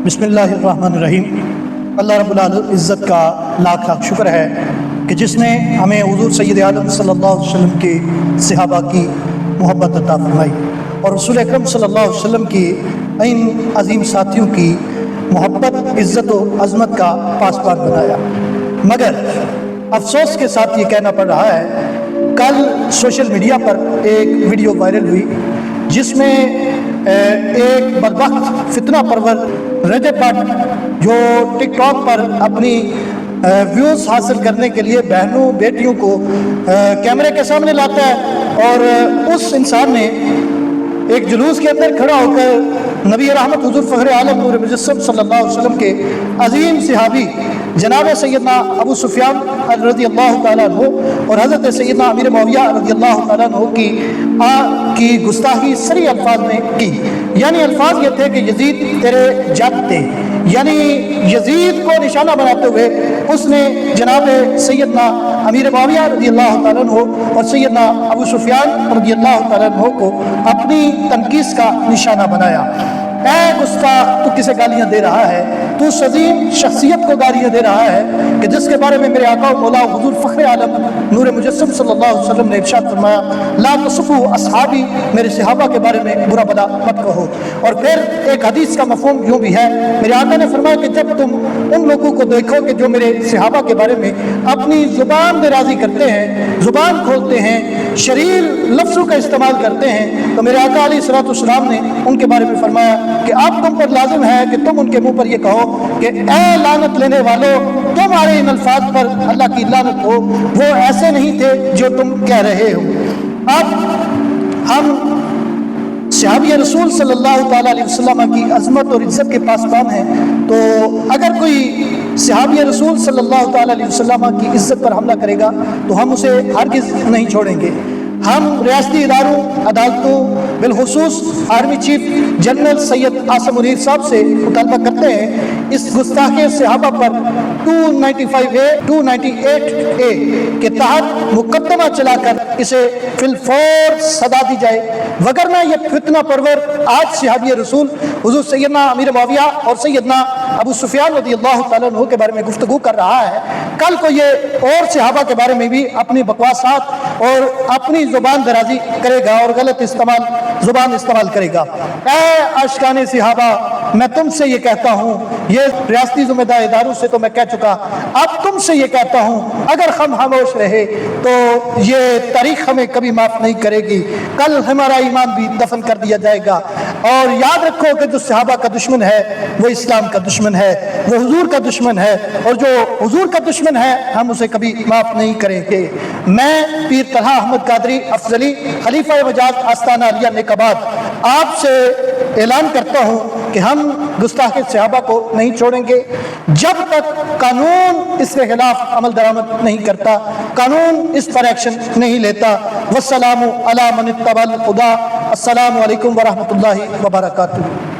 بسم اللہ الرحمن الرحیم۔ اللہ رب العزت کا لاکھ لاکھ شکر ہے کہ جس نے ہمیں حضور سید عالم صلی اللہ علیہ وسلم کے صحابہ کی محبت عطا فرمائی اور رسول اکرم صلی اللہ علیہ وسلم کی ان عظیم ساتھیوں کی محبت، عزت و عظمت کا پاسبان بنایا۔ مگر افسوس کے ساتھ یہ کہنا پڑ رہا ہے، کل سوشل میڈیا پر ایک ویڈیو وائرل ہوئی جس میں ایک بدبخت فتنہ پرور رجب بٹ جو ٹک ٹاک پر اپنی ویوز حاصل کرنے کے لیے بہنوں بیٹیوں کو کیمرے کے سامنے لاتا ہے، اور اس انسان نے ایک جلوس کے اندر کھڑا ہو کر نبی رحمت حضور فخر عالم نور مجسم صلی اللہ علیہ وسلم کے عظیم صحابی جناب سیدنا ابو سفیان رضی اللہ تعالیٰ عنہ اور حضرت سیدنا امیر معاویہ رضی اللہ تعالیٰ عنہ کی گستاخی صریح الفاظ میں کی۔ یعنی الفاظ یہ تھے کہ یزید تیرے جد تھے، یعنی یزید کو نشانہ بناتے ہوئے اس نے جناب سیدنا امیر معاویہ رضی اللہ تعالیٰ عنہ اور سیدنا ابو سفیان رضی اللہ تعالیٰ عنہ کو اپنی تنقید کا نشانہ بنایا۔ اے گستاخ، تو کسے گالیاں دے رہا ہے؟ تو اس عظیم شخصیت کو گالیاں دے رہا ہے کہ جس کے بارے میں میرے آقا و مولا حضور فخر عالم نور مجسم صلی اللہ علیہ وسلم نے ارشاد فرمایا، لا تصفوا اصحابی، میرے صحابہ کے بارے میں برا بلا مت کہو۔ اور پھر ایک حدیث کا مفہوم یوں بھی ہے، میرے آقا نے فرمایا کہ جب تم ان لوگوں کو دیکھو کہ جو میرے صحابہ کے بارے میں اپنی زبان درازی کرتے ہیں، زبان کھولتے ہیں، شریر لفظوں کا استعمال کرتے ہیں، تو میرے آقا علیہ الصلوۃ والسلام نے ان کے بارے میں فرمایا کہ اب تم پر لازم ہے کہ تم ان کے منہ پر یہ کہو کہ اے لعنت لینے والوں، تمہارے ان الفاظ پر اللہ کی لعنت ہو، وہ ایسے نہیں تھے جو تم کہہ رہے ہو۔ اب ہم صحابی رسول صلی اللہ تعالیٰ علیہ وسلم کی عظمت اور عزت کے پاسبان ہیں، تو اگر کوئی صحابی رسول صلی اللہ تعالیٰ علیہ وسلم کی عزت پر حملہ کرے گا تو ہم اسے ہرگز نہیں چھوڑیں گے۔ ہم ریاستی اداروں، عدالتوں، بالخصوص army chief general Syed Asim Munir صاحب سے مطالبہ کرتے ہیں اس گستاخی صحابہ پر 295A 298A کے تحت مقدمہ چلا کر اسے فی الفور سزا دی جائے، وگرنہ یہ فتنہ پرور آج صحابی رسول حضور سیدنا امیر معاویہ اور سیدنا ابو سفیان رضی اللہ تعالیٰ عنہ کے بارے میں گفتگو کر رہا ہے، کل کو یہ اور صحابہ کے بارے میں بھی اپنی بکواسات اور اپنی زبان درازی کرے گا اور غلط زبان استعمال کرے گا۔ اے عاشقان صحابہ، میں تم سے یہ کہتا ہوں، یہ ریاستی ذمہ دار اداروں سے تو میں کہہ چکا، اب تم سے یہ کہتا ہوں، اگر ہم خاموش رہے تو یہ تاریخ ہمیں کبھی معاف نہیں کرے گی، کل ہمارا ایمان بھی دفن کر دیا جائے گا۔ اور یاد رکھو کہ جو صحابہ کا دشمن ہے وہ اسلام کا دشمن ہے، وہ حضور کا دشمن ہے، اور جو حضور کا دشمن ہے ہم اسے کبھی معاف نہیں کریں گے۔ میں پیر طلحہ احمد قادری افضلی خلیفہ مجاز آستانہ علیہ نیکآباد آپ سے اعلان کرتا ہوں کہ ہم گستاخ صحابہ کو نہیں چھوڑیں گے جب تک قانون اس کے خلاف عمل درآمد نہیں کرتا، قانون اس پر ایکشن نہیں لیتا۔ والسلام علی من اتبع الہدی۔ السلام علیکم ورحمۃ اللہ وبرکاتہ۔